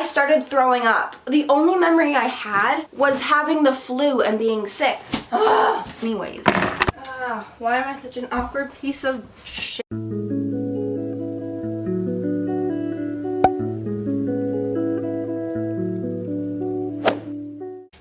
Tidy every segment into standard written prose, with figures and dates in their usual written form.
I started throwing up. The only memory I had was having the flu and being sick. Anyways, why am I such an awkward piece of shit?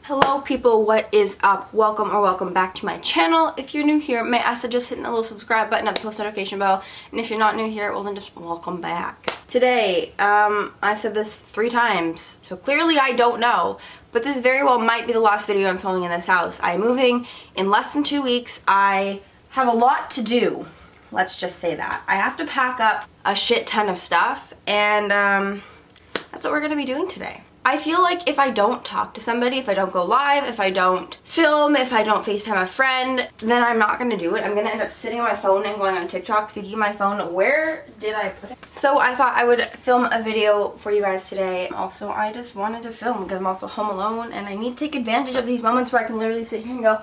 Hello people, what is up? Welcome back to my channel. If you're new here, may I suggest hitting the little subscribe button and the post notification bell, and if you're not new here, well then just welcome back. Today, I've said this 3 times, so clearly I don't know, but this very well might be the last video I'm filming in this house. I'm moving in less than 2 weeks. I have a lot to do, let's just say that. I have to pack up a shit ton of stuff, and that's what we're gonna be doing today. I feel like if I don't talk to somebody, if I don't go live, if I don't film, if I don't FaceTime a friend, then I'm not going to do it. I'm going to end up sitting on my phone and going on TikTok, speaking of my phone. Where did I put it? So I thought I would film a video for you guys today. Also, I just wanted to film because I'm also home alone and I need to take advantage of these moments where I can literally sit here and go,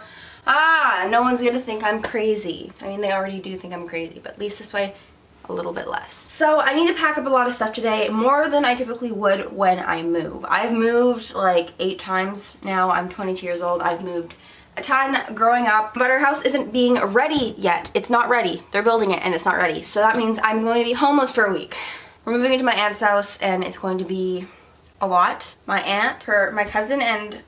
no one's going to think I'm crazy. I mean, they already do think I'm crazy, but at least this way, a little bit less. So I need to pack up a lot of stuff today, more than I typically would when I move. I've moved like 8 times now. I'm 22 years old. I've moved a ton growing up, but our house isn't being ready yet. It's not ready. They're building it and it's not ready. So that means I'm going to be homeless for a week. We're moving into my aunt's house and it's going to be a lot. My aunt, my cousin and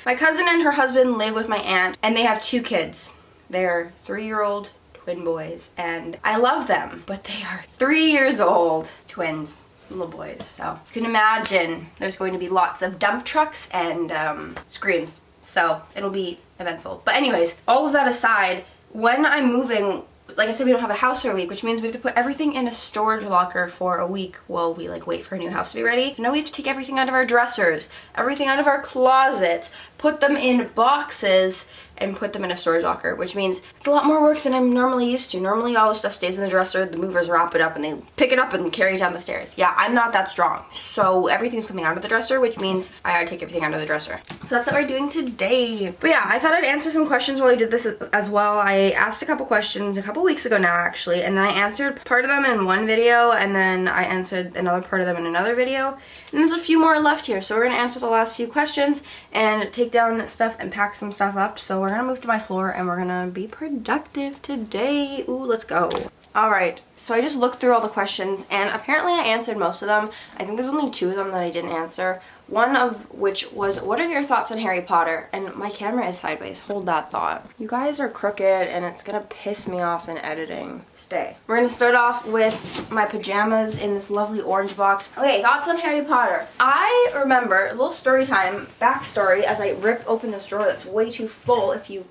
my cousin and her husband live with my aunt and they have 2 kids. They're 3-year-old twin boys and I love them, but they are 3 years old twins, little boys. So you can imagine there's going to be lots of dump trucks and screams, so it'll be eventful. But anyways, all of that aside, when I'm moving, like I said, we don't have a house for a week, which means we have to put everything in a storage locker for a week while we like wait for a new house to be ready. So now we have to take everything out of our dressers, everything out of our closets, put them in boxes, and put them in a storage locker, which means it's a lot more work than I'm normally used to. Normally all the stuff stays in the dresser, the movers wrap it up and they pick it up and carry it down the stairs. Yeah, I'm not that strong. So everything's coming out of the dresser, which means I gotta take everything out of the dresser. So that's what we're doing today. But yeah, I thought I'd answer some questions while I did this as well. I asked a couple questions a couple weeks ago now actually, and then I answered part of them in one video and then I answered another part of them in another video. And there's a few more left here, so we're gonna answer the last few questions and take down stuff and pack some stuff up. So we're gonna move to my floor and we're gonna be productive today. Ooh, let's go. Alright, so I just looked through all the questions and apparently I answered most of them. I think there's only 2 of them that I didn't answer. One of which was, what are your thoughts on Harry Potter? And my camera is sideways, hold that thought. You guys are crooked and it's gonna piss me off in editing. Stay. We're gonna start off with my pajamas in this lovely orange box. Okay, thoughts on Harry Potter. I remember, a little story time, backstory, as I rip open this drawer that's way too full if you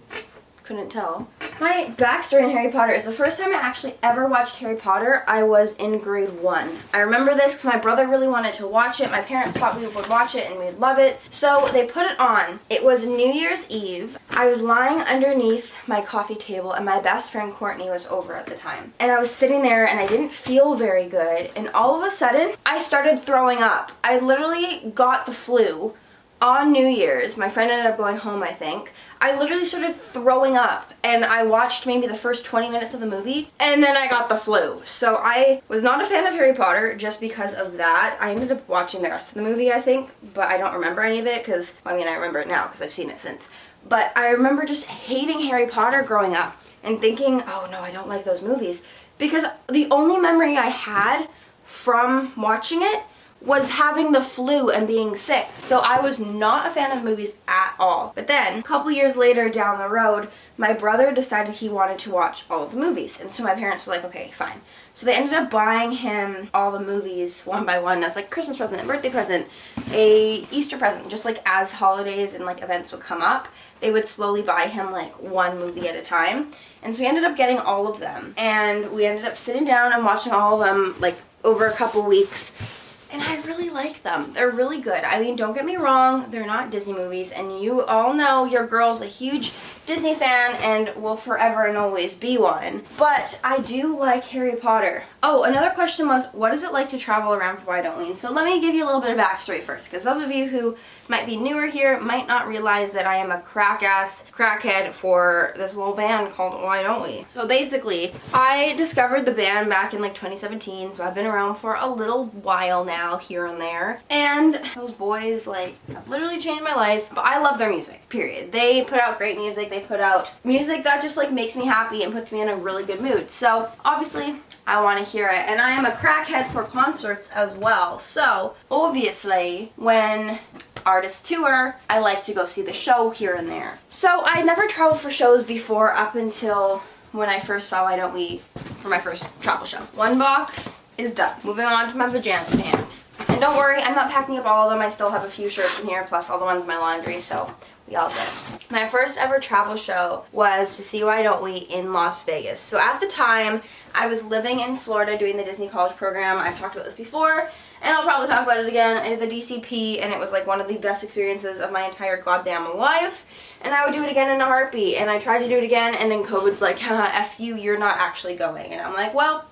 couldn't tell. My backstory in Harry Potter is the first time I actually ever watched Harry Potter, I was in grade 1. I remember this because my brother really wanted to watch it. My parents thought we would watch it and we'd love it. So they put it on. It was New Year's Eve. I was lying underneath my coffee table and my best friend Courtney was over at the time. And I was sitting there and I didn't feel very good. And all of a sudden, I started throwing up. I literally got the flu on New Year's. My friend ended up going home, I think. I literally started throwing up and I watched maybe the first 20 minutes of the movie and then I got the flu. So I was not a fan of Harry Potter just because of that. I ended up watching the rest of the movie, I think, but I don't remember any of it because, I mean, I remember it now because I've seen it since. But I remember just hating Harry Potter growing up and thinking, oh no, I don't like those movies, because the only memory I had from watching it was having the flu and being sick. So I was not a fan of movies at all. But then, a couple years later down the road, my brother decided he wanted to watch all of the movies. And so my parents were like, okay, fine. So they ended up buying him all the movies one by one as like Christmas present, a birthday present, a Easter present. Just like as holidays and like events would come up, they would slowly buy him like one movie at a time. And so we ended up getting all of them. And we ended up sitting down and watching all of them like over a couple weeks. And I really like them. They're really good. I mean, don't get me wrong, they're not Disney movies, and you all know your girl's a huge Disney fan and will forever and always be one. But I do like Harry Potter. Oh, another question was, what is it like to travel around for Why Don't We? And so let me give you a little bit of backstory first, because those of you who might be newer here might not realize that I am a crackhead for this little band called Why Don't We? So basically, I discovered the band back in like 2017, so I've been around for a little while now. now here and there. And those boys, like, have literally changed my life. But I love their music, period. They put out great music. They put out music that just, like, makes me happy and puts me in a really good mood. So, obviously, I want to hear it. And I am a crackhead for concerts as well. So, obviously, when artists tour, I like to go see the show here and there. So, I never traveled for shows before up until when I first saw Why Don't We for my first travel show. One box is done. Moving on to my pajama pants. And don't worry, I'm not packing up all of them. I still have a few shirts in here, plus all the ones in my laundry, so we all good. My first ever travel show was to see Why Don't We in Las Vegas. So at the time, I was living in Florida doing the Disney College program. I've talked about this before, and I'll probably talk about it again. I did the DCP, and it was like one of the best experiences of my entire goddamn life. And I would do it again in a heartbeat. And I tried to do it again, and then COVID's like, F you, you're not actually going. And I'm like, well,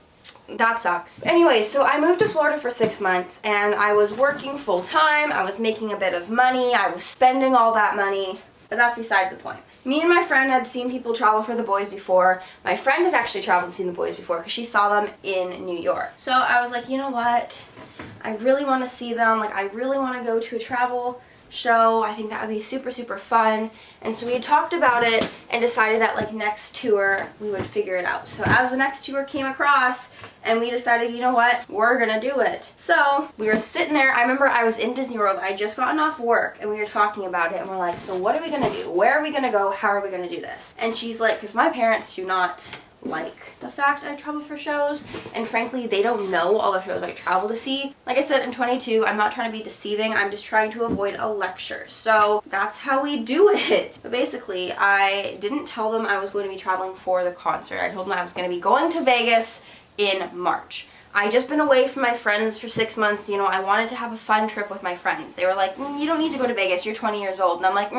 that sucks. Anyway, so I moved to Florida for 6 months, and I was working full time. I was making a bit of money. I was spending all that money, but that's besides the point. Me and my friend had seen people travel for the boys before. My friend had actually traveled and seen the boys before because she saw them in New York. So I was like, you know what? I really want to see them. Like, I really want to go to a travel show. I think that would be super, super fun. And so we had talked about it and decided that, like, next tour we would figure it out. So as the next tour came across, and we decided, you know what, we're gonna do it. So we were sitting there. I remember I was in Disney World. I had just gotten off work, and we were talking about it, and we're like, so what are we gonna do? Where are we gonna go? How are we gonna do this? And she's like, because my parents do not like the fact I travel for shows, and frankly they don't know all the shows I travel to see. Like I said, I'm 22. I'm not trying to be deceiving. I'm just trying to avoid a lecture. So that's how we do it. But basically, I didn't tell them I was going to be traveling for the concert. I told them I was going to be going to Vegas in March. I just been away from my friends for 6 months. You know, I wanted to have a fun trip with my friends. They were like, you don't need to go to Vegas. You're 20 years old. And I'm like,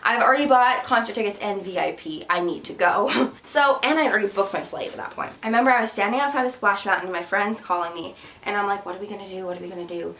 I've already bought concert tickets and VIP. I need to go. So, and I already booked my flight at that point. I remember I was standing outside of Splash Mountain and my friends calling me. And I'm like, what are we going to do? What are we going to do?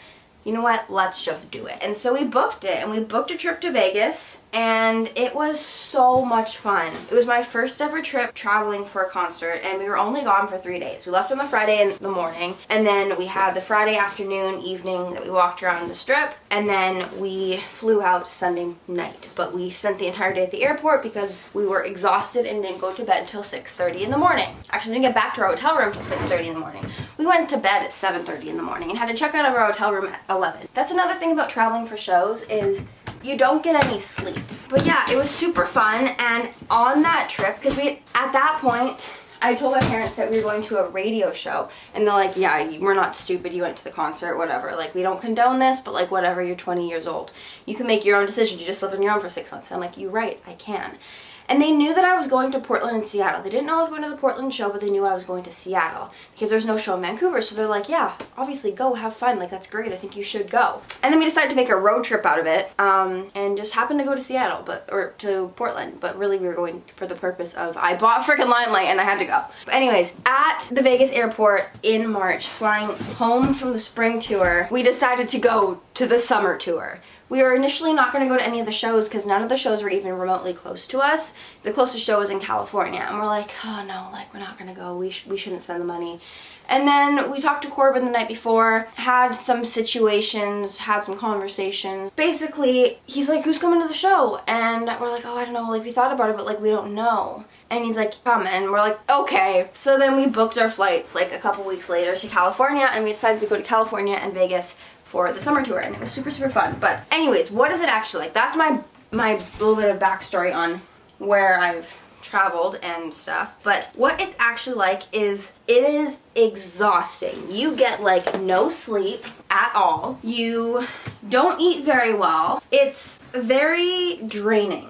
You know what, let's just do it. And so we booked it, and we booked a trip to Vegas, and it was so much fun. It was my first ever trip traveling for a concert, and we were only gone for 3 days. We left on the Friday in the morning, and then we had the Friday afternoon, evening that we walked around the strip, and then we flew out Sunday night. But we spent the entire day at the airport because we were exhausted and didn't go to bed until 6:30 in the morning. Actually, we didn't get back to our hotel room until 6:30 in the morning. We went to bed at 7:30 in the morning and had to check out of our hotel room at 11. That's another thing about traveling for shows is you don't get any sleep. But yeah, it was super fun. And on that trip, because at that point, I told my parents that we were going to a radio show, and they're like, yeah, we're not stupid, you went to the concert, whatever. Like, we don't condone this, but like, whatever, you're 20 years old. You can make your own decisions. You just live on your own for 6 months. I'm like, you're right, I can. And they knew that I was going to Portland and Seattle. They didn't know I was going to the Portland show, but they knew I was going to Seattle because there's no show in Vancouver. So they're like, yeah, obviously go, have fun. Like, that's great. I think you should go. And then we decided to make a road trip out of it, and just happened to go to Seattle, or to Portland. But really, we were going for the purpose of, I bought freaking Limelight and I had to go. But anyways, at the Vegas airport in March, flying home from the spring tour, we decided to go to the summer tour. We were initially not going to go to any of the shows because none of the shows were even remotely close to us. The closest show was in California, and we're like, oh no, like, we're not going to go. We shouldn't spend the money. And then we talked to Corbin the night before, had some situations, had some conversations. Basically, he's like, who's coming to the show? And we're like, oh, I don't know. Like, we thought about it, but like, we don't know. And he's like, come. And we're like, okay. So then we booked our flights like a couple weeks later to California, and we decided to go to California and Vegas for the summer tour, and it was super, super fun. But anyways, what is it actually like? That's my little bit of backstory on where I've traveled and stuff. But what it's actually like is, it is exhausting. You get like no sleep at all. You don't eat very well. It's very draining.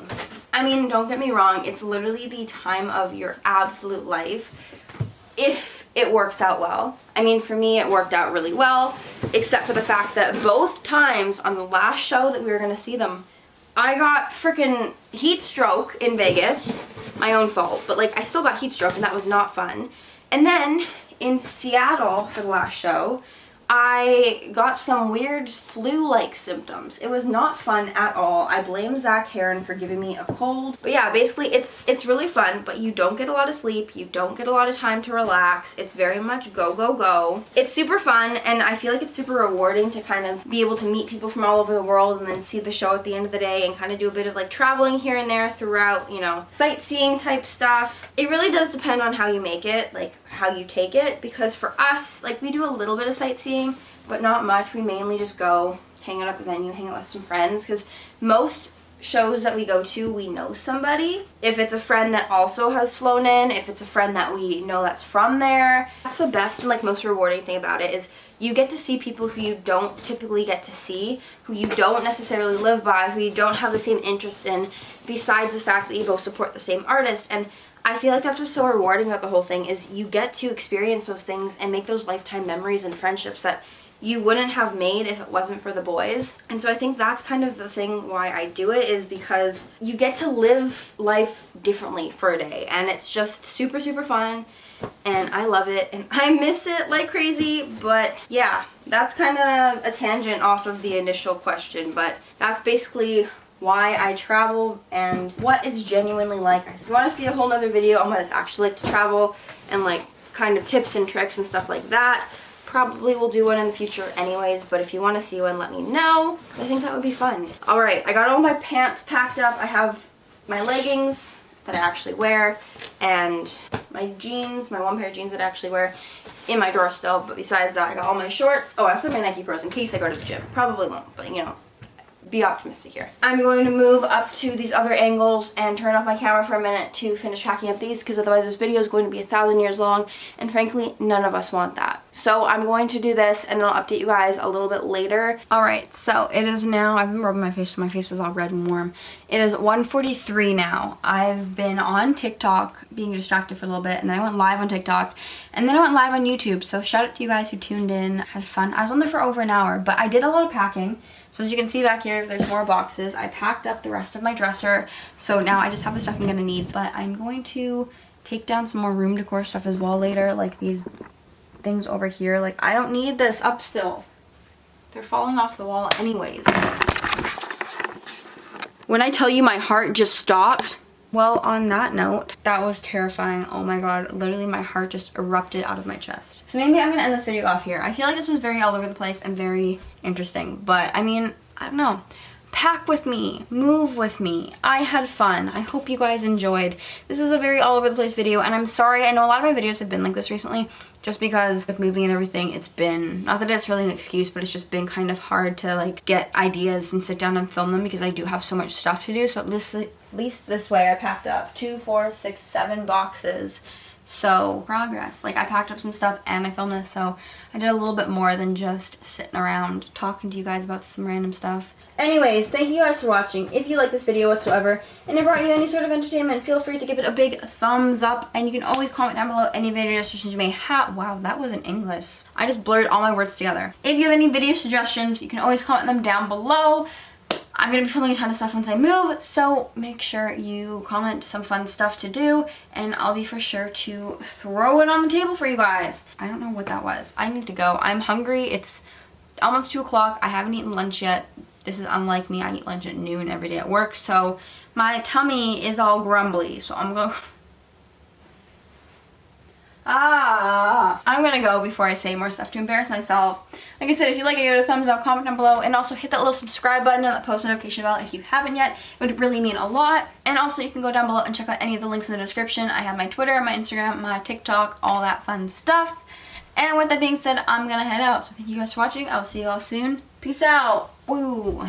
I mean, don't get me wrong, it's literally the time of your absolute life if it works out well. I mean, for me, it worked out really well, except for the fact that both times on the last show that we were gonna see them, I got freaking heat stroke in Vegas. My own fault, but like, I still got heat stroke, and that was not fun. And then in Seattle for the last show, I got some weird flu-like symptoms. It was not fun at all. I blame Zach Heron for giving me a cold. But yeah, basically it's really fun, but you don't get a lot of sleep. You don't get a lot of time to relax. It's very much go, go, go. It's super fun, and I feel like it's super rewarding to kind of be able to meet people from all over the world and then see the show at the end of the day and kind of do a bit of like traveling here and there throughout, you know, sightseeing type stuff. It really does depend on how you make it, like how you take it, because for us, like, we do a little bit of sightseeing, but not much. We mainly just go hang out at the venue, hang out with some friends, because most shows that we go to, we know somebody. If it's a friend that also has flown in, if it's a friend that we know that's from there, that's the best and like most rewarding thing about it, is you get to see people who you don't typically get to see, who you don't necessarily live by, who you don't have the same interest in, besides the fact that you both support the same artist. And I feel like that's what's so rewarding about the whole thing, is you get to experience those things and make those lifetime memories and friendships that you wouldn't have made if it wasn't for the boys. And so I think that's kind of the thing why I do it, is because you get to live life differently for a day, and it's just super, super fun, and I love it, and I miss it like crazy. But yeah, that's kind of a tangent off of the initial question, but that's basically why I travel and what it's genuinely like. If you want to see a whole nother video on what it's actually like to travel and like kind of tips and tricks and stuff like that, probably will do one in the future anyways, but if you want to see one, let me know. I think that would be fun. Alright, I got all my pants packed up. I have my leggings that I actually wear and my jeans, my one pair of jeans that I actually wear, in my drawer still, but besides that, I got all my shorts. Oh, I also have my Nike Pros in case I go to the gym. Probably won't, but you know, be optimistic here. I'm going to move up to these other angles and turn off my camera for a minute to finish packing up these, because otherwise this video is going to be 1,000 years long, and frankly, none of us want that. So I'm going to do this, and then I'll update you guys a little bit later. Alright, so it is now, I've been rubbing my face, so my face is all red and warm. It is 1:43 now. I've been on TikTok being distracted for a little bit, and then I went live on TikTok, and then I went live on YouTube. So shout out to you guys who tuned in, had fun. I was on there for over an hour, but I did a lot of packing. So as you can see back here, there's more boxes. I packed up the rest of my dresser, so now I just have the stuff I'm gonna need. But I'm going to take down some more room decor stuff as well later, like these things over here. Like, I don't need this up still. They're falling off the wall anyways. When I tell you my heart just stopped, well, on that note, that was terrifying. Oh my god, literally my heart just erupted out of my chest. So maybe I'm gonna end this video off here. I feel like this was very all over the place and very interesting, but I mean, I don't know. Pack with me, move with me. I had fun. I hope you guys enjoyed. This is a very all over the place video, and I'm sorry. I know a lot of my videos have been like this recently, just because of moving and everything. It's been, not that it's really an excuse, but it's just been kind of hard to like get ideas and sit down and film them, because I do have so much stuff to do. So at least this way I packed up 2, 4, 6, 7 boxes. So progress. Like, I packed up some stuff and I filmed this, so I did a little bit more than just sitting around talking to you guys about some random stuff. Anyways, thank you guys for watching. If you like this video whatsoever and it brought you any sort of entertainment, feel free to give it a big thumbs up, and you can always comment down below any video suggestions you may have. Wow, that wasn't English. I just blurred all my words together. If you have any video suggestions, you can always comment them down below. I'm going to be filming a ton of stuff once I move, so make sure you comment some fun stuff to do, and I'll be for sure to throw it on the table for you guys. I don't know what that was. I need to go. I'm hungry. It's almost 2 o'clock. I haven't eaten lunch yet. This is unlike me. I eat lunch at noon every day at work, so my tummy is all grumbly, so I'm going I'm gonna go before I say more stuff to embarrass myself. Like I said, if you like it, give it a thumbs up, comment down below, and also hit that little subscribe button and that post notification bell if you haven't yet. It would really mean a lot. And also, you can go down below and check out any of the links in the description. I have my Twitter, my Instagram, my TikTok, all that fun stuff. And with that being said, I'm gonna head out. So thank you guys for watching. I'll see you all soon. Peace out. Woo.